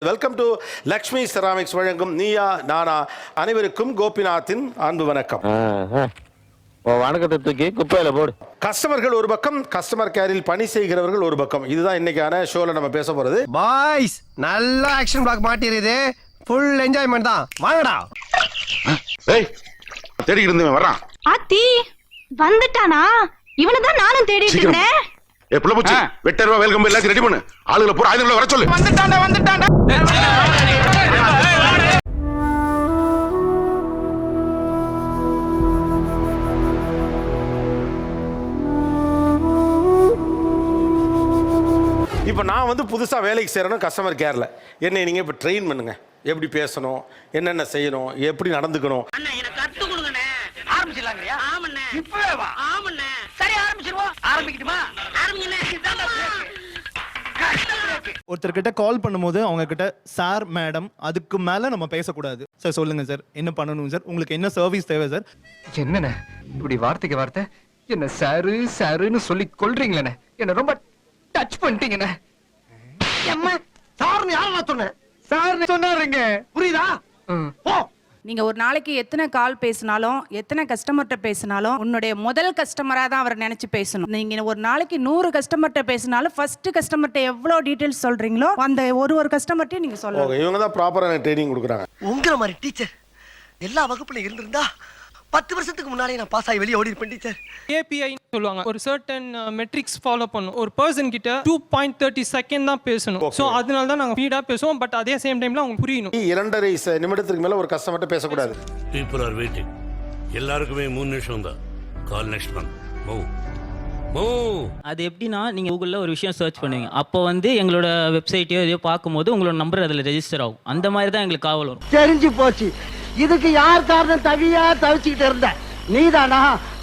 Welcome to Lakshmi ceramics வழங்கும் நீயா நானா. அனைவருக்கும் கோபிநாத்தின் அன்பு வணக்கம். வணக்கத்தை தூக்கி குப்பையில போடு. கஸ்டமர்கள் ஒரு பக்கம், கஸ்டமர் கேரில் பணி செய்கிறவர்கள் ஒரு பக்கம். இதுதான் இன்னைக்கான ஷோல நம்ம பேச போறது. பாய்ஸ் நல்ல ஆக்ஷன் பிளாக் மாட்டிருது, ஃபுல் என்ஜாய்மெண்ட் தான். வாங்கடா. ஏய் தேடி இருந்தவன் வரான். ஆத்தி வந்துட்டானா? இவனை தான் நானும் தேடிட்டு இருந்தேன். ஏ புள்ள பூச்சி, வெட்டர்வா வெல்கம் எல்லாத்தையும் ரெடி பண்ணு. ஆளுகளை பூரா ஆயுதங்களை வர சொல்லு. வந்துட்டான்டா. இப்போ நான் வந்து புதுசாக வேலைக்கு சேரணும் கஸ்டமர் கேரில். என்னை நீங்கள் இப்போ ட்ரெயின் பண்ணுங்க. எப்படி பேசணும், என்னென்ன செய்யணும், எப்படி நடந்துக்கணும். அண்ணா எனக்கு கத்து கொடுங்கண்ணே. ஆரம்பிச்சிடலாங்கய்யா? ஆமண்ணே. இப்பவே வா. ஆமண்ணே. சரி ஆரம்பிச்சிருவோம். ஆரம்பிக்கட்டுமா? ஆரம்பிங்கண்ணே. ஒருத்தர்கிட்ட கால் பண்ணும்போது அவங்க கிட்ட சார் மேடம் அதுக்கு மேல நம்ம பேசக்கூடாது. சார் சொல்லுங்க சார், என்ன பண்ணணும் சார், உங்களுக்கு என்ன சர்வீஸ் தேவை சார்? என்னண்ணே இப்படி வார்த்தைக்கு வார்த்தை என்ன சாரு சாருன்னு சொல்லி கொல்றீங்களே, என்ன ரொம்ப டச் பண்ணிட்டீங்கண்ணே. சார்னு யாரா சொன்னேன்? சார்னு சொன்னாருங்க, புரியுதா? போ. நீங்க ஒரு நாளைக்கு எத்தனை கால் பேசினாலும், எத்தனை கஸ்டமர்கிட்ட பேசினாலும், உன்னுடைய முதல் கஸ்டமரா தான் அவரை நினைச்சு பேசணும். நீங்க ஒரு நாளைக்கு 100 கஸ்டமர்கிட்ட பேசினாலும் ஃபர்ஸ்ட் கஸ்டமர்கிட்ட எவ்வளவு டீடைல்ஸ் சொல்றீங்களோ அந்த ஒரு கஸ்டமர்கிட்டயும் நீங்க சொல்லணும். இவங்க தான் ப்ராப்பரான ட்ரைனிங் கொடுக்குறாங்க. உங்கள மாதிரி டீச்சர் எல்லா வகுப்புல இருந்திருந்தா 10 வருஷத்துக்கு முன்னாடி நான் பாஸ் ஆகி வெளியே ஓடி இருப்பேன் டீச்சர். API சொல்லுவாங்க, ஒரு சர்டன் மெட்ரிக்ஸ் ஃபாலோ பண்ணும். ஒரு பர்சன் கிட்ட 2.30 செகண்ட் தான் பேசணும். சோ அதனால தான் நாங்க ஸ்பீடா பேசுவோம். பட் அதே சேம் டைம்ல அவங்க புரியணும். 2.5 நிமிடத்துக்கு மேல ஒரு கஸ்டமர்கிட்ட பேசக்கூடாது. People are waiting. எல்லாருக்குமே 3 நிமிஷம் தான். கால் நெக்ஸ்ட் மந்த். மூவ். அது எப்படின்னா, நீங்கள் கூகுளில் ஒரு விஷயம் சர்ச் பண்ணுவீங்க, அப்போ வந்து எங்களோட வெப்சைட்டையோ எதையோ பார்க்கும்போது உங்களோட நம்பர் அதில் ரெஜிஸ்டர் ஆகும். அந்த மாதிரி தான் எங்களுக்கு காவல் வரும். தெரிஞ்சு போச்சு. இதுக்கு யார் காரணம்? தவியா தவிச்சுக்கிட்டு இருந்த நீதானா?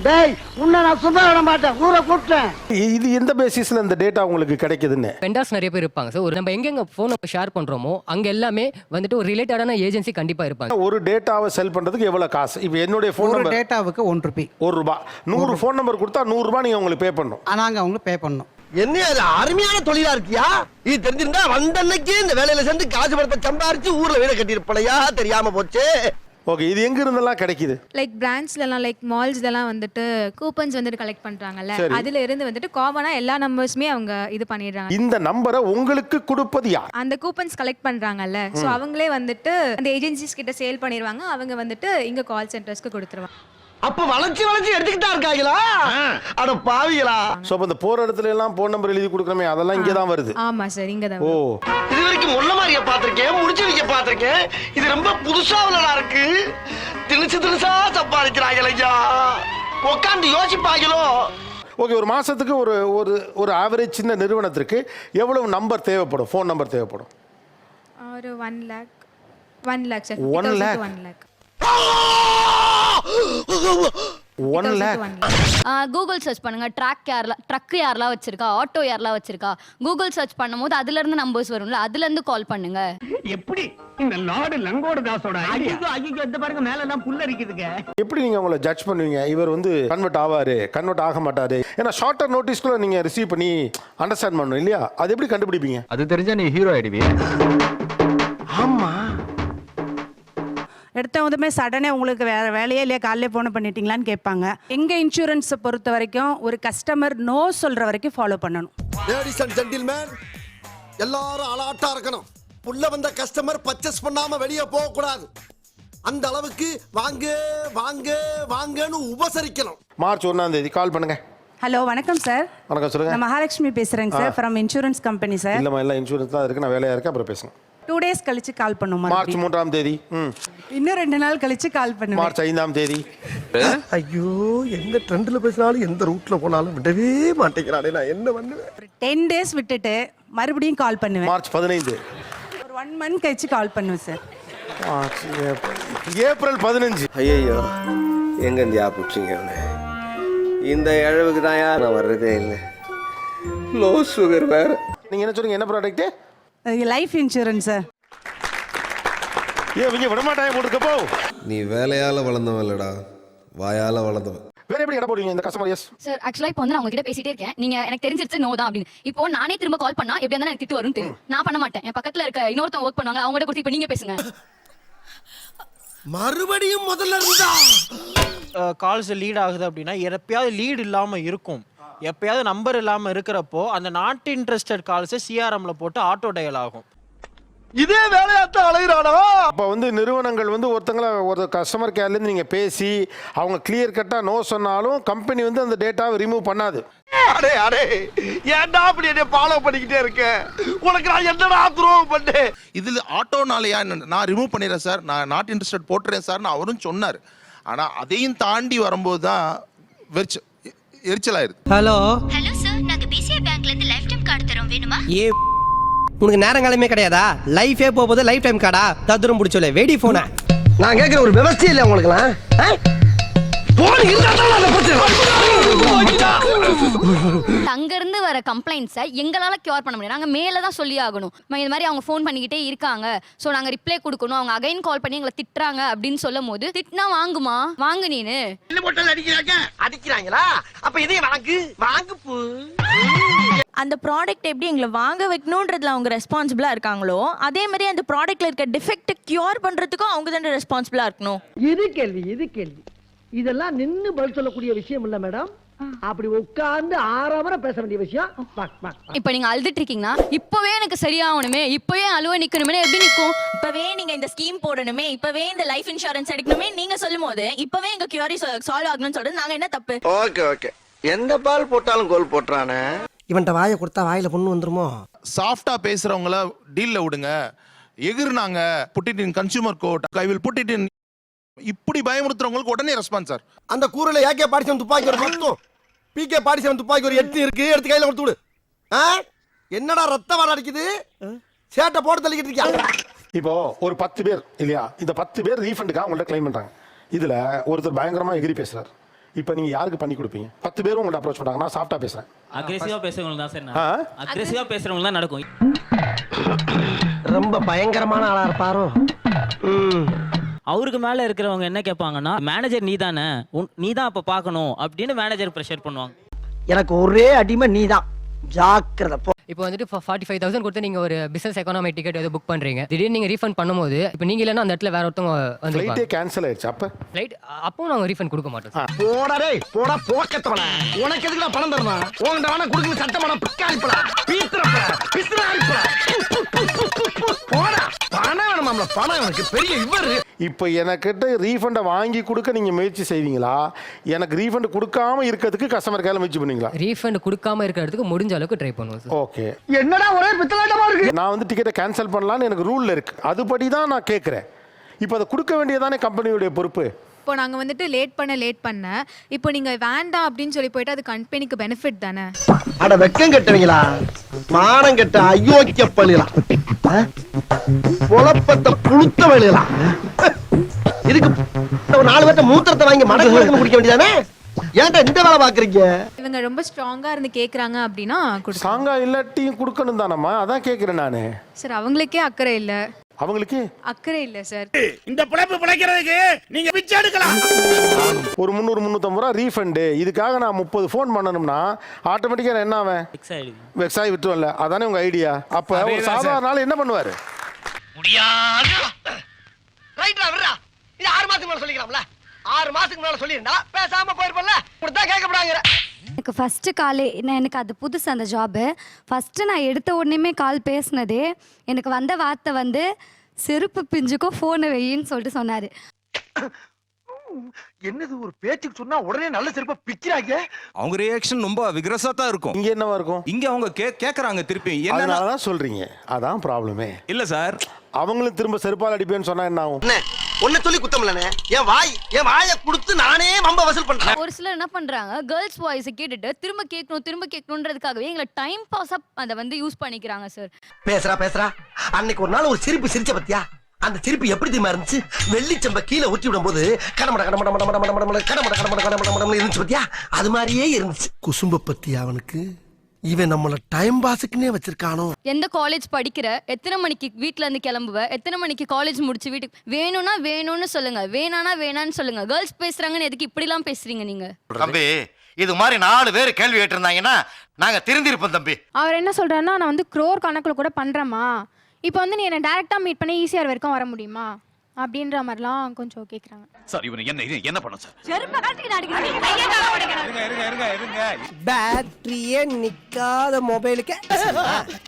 டேய் உன்னை நான் சும்மா விட மாட்டேன், ஊரை கூப்பிட்டேன். இது எந்த பேசிஸ்ல இந்த டேட்டா உங்களுக்கு கிடைக்குதுன்னு? வெண்டார்ஸ் நிறைய பேர் இருப்பாங்க சார். ஒரு நம்ம எங்கெங்க ஃபோன் ஷேர் பண்றோமோ அங்க எல்லாமே வந்துட்டு ஒரு ரிலேட்டடான ஏஜென்சி கண்டிப்பா இருப்பாங்க. ஒரு டேட்டாவை செல் பண்றதுக்கு எவ்வளவு காசு? இப்போ என்னுடைய ஃபோன் நம்பர் டேட்டாவுக்கு 1 ரூபாய். 1 ரூபாய். 100 ஃபோன் நம்பர் கொடுத்தா 100 ரூபாய் நீங்க உங்களுக்கு பே பண்ணணும். நாங்க அவங்களுக்கு பே பண்ணணும். என்ன அது அருமையான தொழிலா இருக்கியா? இது தெரிஞ்சிருந்தா வந்த அன்னைக்கு இந்த வேலையில சேர்ந்து காசு பணத்தை சம்பாரிச்சு ஊர்ல வீட கட்டியிருப்பலையா, தெரியாம போச்சு. ஓகே, இது எங்க இருந்தெல்லாம் கிடைக்குது? லைக் பிரான்ச்லலாம், லைக் மால்ஸ்லலாம் வந்துட்டு கூப்பன்ஸ் வந்துட்டு கலெக்ட் பண்றாங்கல்ல, அதுல இருந்து வந்துட்டு காமனா எல்லா நம்பர்ஸுமே அவங்க இது பண்ணிடுறாங்க. இந்த நம்பரை உங்களுக்கு கொடுப்பது யார்? அந்த கூப்பன்ஸ் கலெக்ட் பண்றாங்கல்ல, சோ அவங்களே வந்துட்டு அந்த ஏஜென்சிஸ் கிட்ட சேல் பண்ணிடுவாங்க. அவங்க வந்துட்டு இங்க கால் சென்டர்ஸ்க்கு கொடுத்துருவாங்க. அப்ப வளைச்சு எடுத்துக்கிட்டா இருக்காங்களா? அட பாவிகளா. சோ அப்ப இந்த போற இடத்துல எல்லாம் போன் நம்பர் எழுதி கொடுக்கறமே அதெல்லாம் இங்க தான் வருது. ஆமா சார், இங்க தான். ஓ, இது வரைக்கும் முள்ள மாதிரியே பாத்திருக்கேன், முடிச்சு வைக்க பாத்திருக்கேன். இது ரொம்ப புதுசா உள்ளதா இருக்கு. திணிச்சா சம்பாதிக்கிறாங்களா? உட்காந்து யோசிப்பாங்களோ. ஓகே, ஒரு மாசத்துக்கு ஒரு ஆவரேஜ் சின்ன நிறுவனத்திற்கு எவ்வளவு நம்பர் தேவைப்படும், ஃபோன் நம்பர் தேவைப்படும்? ஒரு 1 lakh sir. 1 lakh. 1 lakh. Google search பண்ணுங்க. ட்ரக் யாரெல்லாம் வச்சிருக்கா, ஆட்டோ யாரெல்லாம் வச்சிருக்கா, கூகுள் சர்ச் பண்ணும்போது அதுல இருந்து நம்பர்ஸ் வரும்ல, அதுல இருந்து கால் பண்ணுங்க. எப்படி இந்த லார்ட் லங்கோட தாஸோட ஐயோ இந்த பாருங்க மேல எல்லாம் புல்ல இருக்குதுங்க. எப்படி நீங்க உங்களை ஜட்ஜ் பண்ணுவீங்க? இவர் வந்து கன்வெர்ட் ஆவாரு, கன்வெர்ட் ஆக மாட்டாரு? ஏன்னா ஷார்ட்டர் நோட்டீஸ்க்குள்ள நீங்க ரிசீவ் பண்ணி அண்டர்ஸ்டாண்ட் பண்ணணும் இல்லையா? அது எப்படி கண்டுபிடிப்பீங்க? அது தெரிஞ்சா நீ ஹீரோ ஆயிடுவி. ஆமா, எடுத்தவதுமே சடனே உங்களுக்கு வேற வேலையே இல்லையா, காலையிலே போன் பண்ணிட்டீங்களான்னு கேட்பாங்க. எங்க இன்சூரன்ஸை பொறுத்த வரைக்கும் ஒரு கஸ்டமர் நோ சொல்ற வரைக்கும் ஃபாலோ பண்ணணும். லேடிஸ் அண்ட் ஜென்டில்மேன் எல்லாரும் அலர்ட்டா இருக்கணும். உள்ள வந்த கஸ்டமர் பர்ச்சேஸ் பண்ணாம வெளியே போக கூடாது. அந்த அளவுக்கு வாங்க வாங்க வாங்கன்னு உபசரிக்கணும். மார்ச் 1ஆம் தேதி கால் பண்ணுங்க. ஹலோ, வணக்கம் சார். வணக்கம், சொல்லுங்க. நான் மகாலட்சுமி பேசுறேங்க sir, from insurance company sir. இல்லம்மா, எல்லாம் இன்சூரன்ஸ் தான் இருக்கு, நான் வேலையா இருக்கேன், அப்புறம் பேசுங்க. 2 days கழிச்சு கால் பண்ணுமா? மார்ச் 3ஆம் தேதி. இன்னும் 2 நாள் கழிச்சு கால் பண்ணுவேன். மார்ச் 5ஆம் தேதி. ஐயோ, எந்த ட்ரெண்ட்ல பேசினாலும் எந்த ரூட்ல போனாலும் விடவே மாட்டேங்கிறானே, நான் என்ன பண்ணுவேன்? 10 days விட்டுட்டு மறுபடியும் கால் பண்ணுவேன். மார்ச் 15. ஒரு 1 month கழிச்சு கால் பண்ணுவேன் சார். ஏப்ரல் 15. ஐயோ, எங்க இருந்து ஆப்பிச்சிங்க இந்த இழவுக்கு தான் நான் வர்றதே இல்லை. லோ சுகர் வேற. நீங்க என்ன சொல்றீங்க? என்ன ப்ராடக்ட்? Life insurance sir. இவங்க விடமாட்டாங்க போட்டுக்கப்போ. நீ வேலையால வளர்ந்தவன் இல்லடா, வாயால வளர்ந்தவன். வேற எப்படி இடம் போடுவீங்க இந்த கஸ்டமர்? எஸ் சார் ஆக்சுவலா இப்போ வந்து நான் உங்ககிட்ட பேசிட்டே இருக்கேன், நீங்க எனக்கு தெரிஞ்சிருச்சு நோ தான் அப்படின்னு. இப்போ நானே திரும்ப கால் பண்ணா எப்படி இருந்தாலும் எனக்கு திட்டு வரும் தெரியும், நான் பண்ண மாட்டேன். என் பக்கத்துல இருக்க இன்னொருத்தன் ஒர்க் பண்ணுவாங்க, அவங்க கிட்ட கொடுத்து இப்போ நீங்க பேசுங்க. மறுபடியும் முதல்ல இருந்தா கால்ஸ் லீட் ஆகுது அப்படின்னா எப்பயாவது லீட் இல்லாமல் இருக்கும், எப்பயாவது நம்பர் இல்லாமல் இருக்கிறப்போ அந்த நாட் இன்ட்ரெஸ்டட் கால்ஸை சிஆர்எம்ல போட்டு ஆட்டோ டயல் ஆகும். இதே வேலையாத்தான் அலைகிறானா? அப்போ வந்து நிறுவனங்கள் வந்து ஒரு கஸ்டமர் கேர்லேருந்து நீங்கள் பேசி அவங்க கிளியர் கட்டாக நோ சொன்னாலும் கம்பெனி வந்து அந்த டேட்டாவை ரிமூவ் பண்ணாது. அடே அடே, ஏன்டா அப்படி என்ன ஃபாலோ பண்ணிக்கிட்டே இருக்க? உனக்கு நான் என்னடா துரோகம் பண்ணேன்? இதுல ஆட்டோனாலயா நான் ரிமூவ் பண்ணிடுறேன் சார், நான் நாட் இன்ட்ரெஸ்டட் போட்டுறேன் சார் அவரும் சொன்னார். ஆனா அதையும் தாண்டி வரும்போது தான் எரிச்சலாயிருது. ஹலோ ஹலோ சார், நாங்க பிசிஐ பேங்க்ல இருந்து லைஃப் டைம் கார்டு தரோம், வேணுமா? ஏ உனக்கு நேரங்காலமே கிடையாதா? லைஃபே போகும்போது லைஃப் டைம் கார்டா? ததுரம் பிடிச்சோல வெடி போன. நான் கேட்கிற ஒரு விவசாயம் இல்லை உங்களுக்குலாம். அங்க இருந்து வர கம்ப்ளைண்ட்ஸை எங்களால கியூர் பண்ண முடியாது, நாங்க மேல தான் சொல்லி ஆகணும். இந்த மாதிரி அவங்க ஃபோன் பண்ணிக்கிட்டே இருக்காங்க, சோ நாங்க ரிப்ளை கொடுக்கணும், அவங்க அகைன் கால் பண்ணி எங்களை திட்டுறாங்க அப்படின்னு சொல்லும் போது திட்டினா வாங்குமா? வாங்கு நீனு. அடிக்கிறாங்களா? அப்ப இதையும் வாங்கு அந்த ப்ராடக்ட் எப்படி எங்களை வாங்க வைக்கணுன்றதுல அவங்க ரெஸ்பான்சிபிளா இருக்காங்களோ, அதே மாதிரி அந்த ப்ராடக்ட்ல இருக்க டிஃபெக்ட் கியூர் பண்றதுக்கும் அவங்க தான் ரெஸ்பான்சிபிளா இருக்கணும். இது கேள்வி இதெல்லாம் நின்னு பதில் சொல்லக்கூடிய விஷயம் இல்ல மேடம். அப்படி உட்கார்ந்து ஆறாம பேச வேண்டிய விஷயம். இப்ப நீங்க அழுதுட்டு இருக்கீங்கன்னா இப்பவே எனக்கு சரியாகணுமே, இப்பவே அழுவ நிக்கணுமே, எப்படி நிக்கும்? இப்பவே நீங்க இந்த ஸ்கீம் போடணுமே, இப்பவே இந்த லைஃப் இன்சூரன்ஸ் எடுக்கணுமே நீங்க சொல்லும் போது இப்பவே எங்க கியூரி சால்வ் ஆகணும்னு சொல்றது நாங்க என்ன தப்பு? ஓகே எந்த பால் போட்டாலும் கோல் போட்டுறானே. இவன்ட்ட வாயை கொடுத்தா வாயில பொண்ணு வந்துருமோ? சாஃப்டா பேசுறவங்கள டீல்ல விடுங்க. எகிர்னாங்க put it in consumer court, I will put it in, இப்படி பயமுறுத்துறவங்களுக்கு உடனே ரெஸ்பான்ஸ் சார். அந்த கூரையில ஏகே பாடிசன் துப்பாக்கி ஒரு 10, பிகே பாடிசன் துப்பாக்கி ஒரு 8 இருக்கு, எடுத்து கையில கொடுத்து விடு. என்னடா ரத்த வாட அடிக்குது? சேட்டை போட்டு தள்ளிக்கிட்டு இருக்கியா? இப்போ ஒரு 10 பேர் இல்லையா, இந்த 10 பேர் ரீஃபண்டுக்காக உங்கள்ட்ட கிளைம் பண்றாங்க. இதுல ஒருத்தர் பயங்கரமா எகிரி பேசுறாரு. இப்போ நீங்க யாருக்கு பண்ணி கொடுப்பீங்க? 10 பேரும் உங்கள்ட்ட அப்ரோச் பண்றாங்க, நான் சாஃப்டா பேசுறேன். அக்ரெசிவா பேசுறவங்க தான் சார், அக்ரெசிவா பேசுறவங்க தான் நடக்கும். ரொம்ப பயங்கரமான ஆளா இருப்பாரோ? அவருக்கு மேல இருக்கிறவங்க என்ன கேட்பாங்கன்னா, மேனேஜர் நீ தானே, நீ தான் அப்ப பார்க்கணும் அப்படின்னு மேனேஜர் ப்ரெஷர் பண்ணுவாங்க. எனக்கு ஒரே அடிமை நீதான், ஜாக்கிரதை போ. இப்போ வந்துட்டு 45,000 கொடுத்து நீங்க ஒரு பிசினஸ் எக்கானமி டிக்கெட் ஏதோ புக் பண்றீங்க, திடீர்னு நீங்க ரீஃபண்ட் பண்ணும்போது இப்போ நீங்க இல்லைன்னா அந்த இடத்துல வேற ஒருத்தவங்க வந்து ஃப்ளைட்டே கேன்சல் ஆயிடுச்சு, அப்ப ஃப்ளைட் அப்போ நாங்க ரீஃபண்ட் கொடுக்க மாட்டோம். போடா போடா போக்கத்தவன, உனக்கு எதுக்குடா பணம் தரணும்? உன்கிட்ட வேணா கொடுக்கணும் சட்டமான பிக்காளிப்படா, பீத்துறப்பா பிசுறாரிப்பா, போடா பணம் வேணுமாம்ல, பணம் எனக்கு பெரிய இவர். இப்போ எனக்கிட்ட ரீஃபண்டை வாங்கி கொடுக்க நீங்க முயற்சி செய்வீங்களா, எனக்கு ரீஃபண்ட் கொடுக்காம இருக்கிறதுக்கு கஸ்டமர் கேர்ல முயற்சி பண்ணுவீங்களா? ரீஃபண்ட் கொடுக்காம இருக்கிறதுக்கு முடிஞ்ச அளவுக்கு ட்ரை பண்ணுவோம் சார். ஓகே, என்னடா ஒரே பித்தலாட்டமா இருக்கு? நான் வந்து டிக்கெட்டை கேன்சல் பண்ணலாம்னு எனக்கு ரூல்ல இருக்கு, அதுபடி தான் நான் கேட்குறேன். இப்போ அதை கொடுக்க வேண்டியதானே கம்பெனியுடைய பொறுப்பு. இப்போ நாங்க வந்துட்டு லேட் பண்ண இப்போ நீங்க வேண்டாம் அப்படின்னு சொல்லி போயிட்டு அது கம்பெனிக்கு பெனிஃபிட் தானே? அட வெக்கம் கெட்டவங்களா, மானம் கெட்ட அயோக்கிய பள்ளிகளா, பொழப்பத்தை புழுத்த வழிகளா, இதுக்கு ஒரு 4 பேர்த்த மூத்திரத்தை வாங்கி மடக்கு குடிக்க வேண்டியதானே? ஏன்டா இந்த வேலை பாக்குறீங்க? இவங்க ரொம்ப ஸ்ட்ராங்கா இருந்து கேக்குறாங்க அப்படின்னா ஸ்ட்ராங்கா இல்லாட்டியும் கொடுக்கணும் தானம்மா, அதான் கேட்குறேன் நான். சார் அவங்களுக்கே அக்கறை இல்ல. அவங்களுக்கு அக்கறை இல்ல சார். இந்த பிழைப்பு பிழைக்கிறதுக்கு நீங்க பிச்சை எடுக்கலாம். ஒரு 300-350 ரூபா ரீஃபண்டு, இதுக்காக நான் 30 ஃபோன் பண்ணணும்னா ஆட்டோமேட்டிக்காக என்ன ஆவேன்? வெக்ஸ் ஆகி விட்டுரும்ல, அதானே உங்க ஐடியா? அப்போ ஒரு சாதாரண ஆள் என்ன பண்ணுவாரு? முடியாது. ரைட்ரா விடுறா, இது 6 மாசத்துக்கு மேல சொல்லிக்கலாம்ல, 6 மாசத்துக்கு மேல சொல்லிருந்தா பேசாம போயிருப்பல, கொடுத்தா கேட்கப்படாங்க. எனக்கு ஃபர்ஸ்ட் காலே எனக்கு அது புதுசு அந்த ஜாபு. ஃபர்ஸ்ட் நான் எடுத்த உடனே கால் பேசினதே எனக்கு வந்த வார்த்தை வந்து செருப்பு பிஞ்சுக்கோ ஃபோனை வையின்னு சொல்லிட்டு சொன்னாரு. என்னது ஒரு பேச்சுக்கு சொன்னா உடனே நல்ல செருப்பா பிக்கிறாங்க. அவங்க ரியாக்ஷன் ரொம்ப விக்ரஸா தான் இருக்கும். இங்க என்னவா இருக்கும்? இங்க அவங்க கேக்குறாங்க திருப்பி, அதனால தான் சொல்றீங்க, அதான் ப்ராப்ளமே. இல்ல சார், அவங்களும் திரும்ப செருப்பால் அடிப்பேன்னு சொன்னா என்ன ஆகும்? ஒன்ன சொல்லி குத்தமில்லனே, என் வாயை கொடுத்து நானே மம்ப வசூல் பண்றேன். ஒரு சிலர் என்ன பண்றாங்க, கேர்ள்ஸ் வாய்ஸ் கேட்டுட்டு திரும்ப கேட்கணுன்றதுக்காகவே எங்களை டைம் பாஸ் அதை வந்து யூஸ் பண்ணிக்கிறாங்க சார். பேசுறா அன்னைக்கு ஒரு நாள் ஒரு சிரிப்பு சிரிச்ச பத்தியா? அந்த சிரிப்பு எப்படி தெரியுமா இருந்துச்சு? வெள்ளிச்சம்ப கீழே ஊற்றி விடும் போது கடமட கடமட கடமட கடமட கடமட கடமட கடமட கடமட கடமட இருந்துச்சு பத்தியா? அது மாதிரியே இருந்துச்சு. குசும்ப பத்தி அவனுக்கு இவன் நம்மள டைம் பாஸுக்குன்னே வச்சிருக்கானோ. எந்த காலேஜ் படிக்கிற, எத்தனை மணிக்கு வீட்ல இருந்து கிளம்புவ, எத்தனை மணிக்கு காலேஜ் முடிச்சு வீட்டுக்கு வேணும்னா வேணும்னு சொல்லுங்க, வேணானா வேணான்னு சொல்லுங்க. கேர்ள்ஸ் பேசுறாங்கன்னு எதுக்கு இப்படிலாம் பேசுறீங்க நீங்க? தம்பி இது மாதிரி 4 பேர் கேள்வி கேட்டிருந்தாங்கன்னா நாங்க திருந்திருப்போம் தம்பி. அவர் என்ன சொல்றாருன்னா, நான் வந்து crore கணக்குல கூட பண்றேமா, இப்போ வந்து நீ என்ன டைரக்டா மீட் பண்ணி ஈஸியார் வரைக்கும் வர முடியுமா அப்படின்ற மாதிரிலாம் கொஞ்சம் கேக்குறாங்க. சார் இவன் என்ன பண்ண சார்? செருப்ப காட்டி அடிக்கிறீங்க, கைய கால உடைக்கிறீங்க. பேட்டரியே நிக்காத மொபைலுக்கு.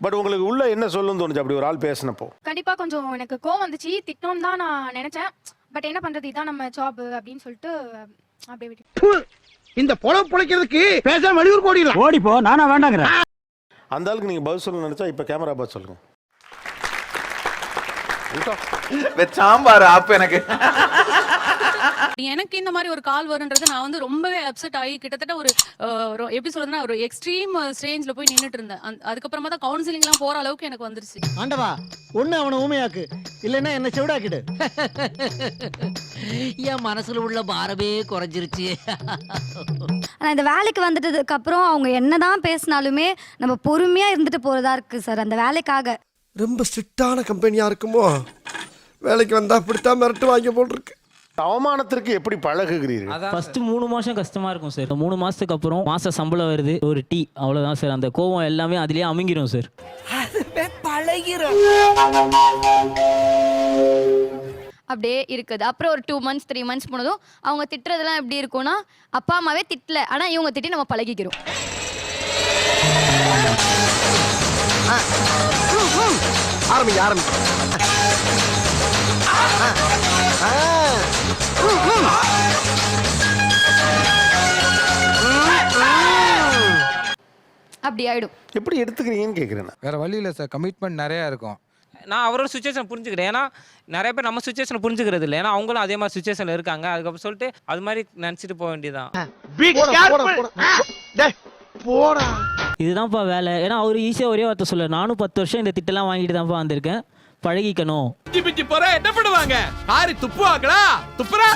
பட் உங்களுக்கு உள்ள என்ன சொல்லணும்னு தோணுச்சு அப்படி ஒரு ஆள் பேசினப்போ? கண்டிப்பா கொஞ்சம் எனக்கு கோவம் வந்துச்சு, திட்டணும் தான் நான் நினைச்சேன். பட் என்ன பண்றது, இதான் நம்ம ஜாப் அப்படின்னு சொல்லிட்டு அப்படியே விட்டு. இந்த பொழைக்கிறதுக்கு பேசாம வெளியூர் போடிடலாம். ஓடிப்போ, நானா வேண்டாங்கிறேன். அந்த ஆளுக்கு நீங்க பதில் சொல்ல நினைச்சா இப்ப கேமரா பார்த்து சொல்லுங்க. சாம்பார் ஆப் எனக்கு. எனக்கு இந்த மாதிரி ஒரு கால் வருன்றது நான் வந்து ரொம்பவே அப்செட் ஆகி கிட்டத்தட்ட ஒரு எப்படி சொல்றதுன்னா ஒரு எக்ஸ்ட்ரீம் ஸ்டேஜ்ல போய் நின்னுட்டு இருந்தேன். அதுக்கப்புறமா தான் கவுன்சிலிங்லாம் போற அளவுக்கு எனக்கு வந்துருச்சு. ஆண்டவா, ஒண்ணு அவனை ஊமையாக்கு, இல்லைன்னா என்ன செவிடாக்கிடு. என் மனசுல உள்ள பாரமே குறைஞ்சிருச்சு. ஆனா இந்த வேலைக்கு வந்துட்டதுக்கு அப்புறம் அவங்க என்னதான் பேசினாலுமே நம்ம பொறுமையா இருந்துட்டு போறதா இருக்கு சார் அந்த வேலைக்காக. ரொம்ப ஸ்ட்ரிக்டான கம்பெனியா இருக்குமோ, வேலைக்கு வந்தா அப்படித்தான் மிரட்டு வாங்கி போட்டிருக்கு. அவமானத்திற்கு எப்படி பழகுகிறீர்கள்? ஃபர்ஸ்ட் 3 மாசம் கஷ்டமா இருக்கும் சார். 3 மாசத்துக்கு அப்புறம் மாச சம்பளம் வருது, ஒரு டீ, அவ்வளவுதான் சார். அந்த கோவம் எல்லாமே அதுலயே அமுங்கிரும் சார். அப்படியே இருக்குது. அப்புறம் ஒரு 2 months 3 months போனதும் அவங்க திட்டுறதெல்லாம் எப்படி இருக்கும்னா, அப்பா அம்மாவே திட்டல, ஆனா இவங்க திட்டி நம்ம பழகிக்கிறோம். ஆரம்பி. அப்படி ஆயிடும். எப்படி எடுத்துக்கிறீங்கன்னு கேட்குறேன். வேற வழி இல்லை சார், கமிட்மெண்ட் நிறைய இருக்கும். நான் அவரோட சுச்சுவேஷன் புரிஞ்சுக்கிறேன். ஏன்னா நிறைய பேர் நம்ம சுச்சுவேஷன் புரிஞ்சுக்கிறது இல்லை. ஏன்னா அவங்களும் அதே மாதிரி சுச்சுவேஷன்ல இருக்காங்க. அதுக்கப்புறம் சொல்லிட்டு அது மாதிரி நினைச்சிட்டு போக வேண்டியதான். இதுதான்ப்பா வேலை. ஏன்னா அவர் ஈஸியாக ஒரே வார்த்தை சொல்ல, நானும் 10 வருஷம் இந்த திட்டெல்லாம் வாங்கிட்டு தான்ப்பா வந்திருக்கேன், பழகிக்கணும். பிச்சு போற என்ன பண்ணுவாங்க? காரி துப்புவாங்களா? துப்புறா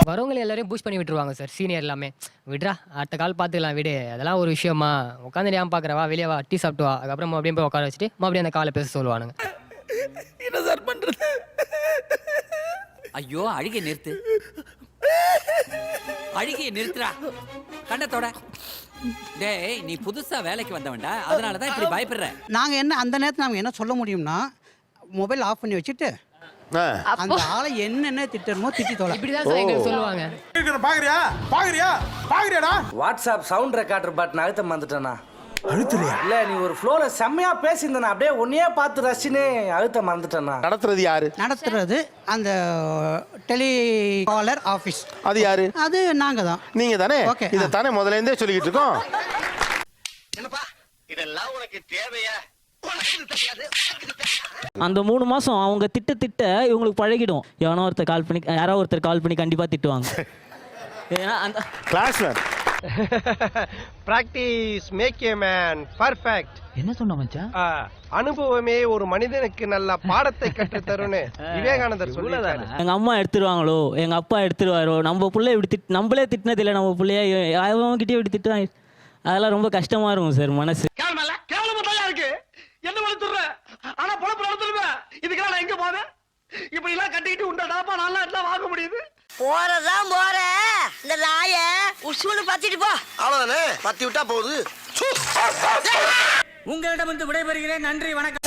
வரவங்களை எல்லாரையும் பூஸ்ட் பண்ணி விட்டுருவாங்க சார். சீனியர் எல்லாமே விட்றா, அடுத்த கால் பார்த்துக்கலாம், விடு, அதெல்லாம் ஒரு விஷயமா, உட்காந்து ஏன் பார்க்குறவா, வெளியே வா, டீ சாப்பிட்டு வா, அதுக்கப்புறம் மறுபடியும் போய் உட்கார வச்சுட்டு மறுபடியும் அந்த காலை பேச சொல்லுவானுங்க. என்ன சார் பண்றது? ஐயோ, அழுகை நிறுத்து, அழுகையை நிறுத்துறா கண்டத்தோட. டேய், நீ புதுசா வேலைக்கு வந்தவன்டா, அதனாலதான் இப்படி பயப்படுற. நாங்க என்ன அந்த நேரத்துல நாங்க என்ன சொல்ல முடியும்னா, மொபைல் ஆஃப் பண்ணி வச்சுட்டு அந்த ஆளை என்னென்ன திட்டமோ திட்டி தோல. இப்படிதான் சார் எங்களுக்கு சொல்லுவாங்க. பாக்குறியாடா? வாட்ஸ்அப் சவுண்ட் ரெக்கார்டர் பட்டன் அழுத்த வந்துட்டேனா? அழுத்துறியா? இல்ல, நீ ஒரு ஃப்ளோல செம்மையா பேசியிருந்தேனா, அப்படியே ஒன்னையே பார்த்து ரசினே அழுத்த மறந்துட்டேனா? நடத்துறது யாரு? நடத்துறது அந்த டெலி காலர் ஆபீஸ். அது யாரு? அது நாங்க தான். நீங்க தானே? ஓகே. இத தானே முதல்ல இருந்தே சொல்லிட்டு இருக்கோம். என்னப்பா இதெல்லாம் உனக்கு தேவையா? அந்த 3 மாசம் அவங்க திட்ட இவங்களுக்கு பழகிடும். எவனோ ஒருத்தர் கால் பண்ணி, யாரோ ஒருத்தர் கால் பண்ணி கண்டிப்பா திட்டுவாங்க. ஏன்னா அந்த கிளாஸ்ல practice make a man perfect. என்ன சொன்ன மச்சான்? அனுபவமே ஒரு மனிதனுக்கு நல்ல பாடத்தை கற்றுத் தரும்னு விவேகானந்தர் சொல்லிட்டாரு. எங்க அம்மா எடுத்துருவாங்களோ, எங்க அப்பா எடுத்துருவாரோ, நம்ம புள்ளைய இப்படி நம்மளே திட்டினது இல்லை, நம்ம பிள்ளைய அவங்க கிட்டே இப்படி திட்டுவாங்க. அதெல்லாம் ரொம்ப கஷ்டமா இருக்கும் சார் மனசு. என்ன வளர்த்துற? ஆனா பொழப்பு நடத்துருவேன். இதுக்கெல்லாம் நான் எங்க போவேன்? இப்படி எல்லாம் கட்டிக்கிட்டு உண்டாடாப்பா நல்லா எல்லாம் வாங்க முடியுது. போறதான் போற, இந்த நாய உசுன்னு பத்திட்டு போ. அவ்வளவுதானே, பத்தி விட்டா போகுது. உங்களிடம் விடைபெறுகிறேன். நன்றி, வணக்கம்.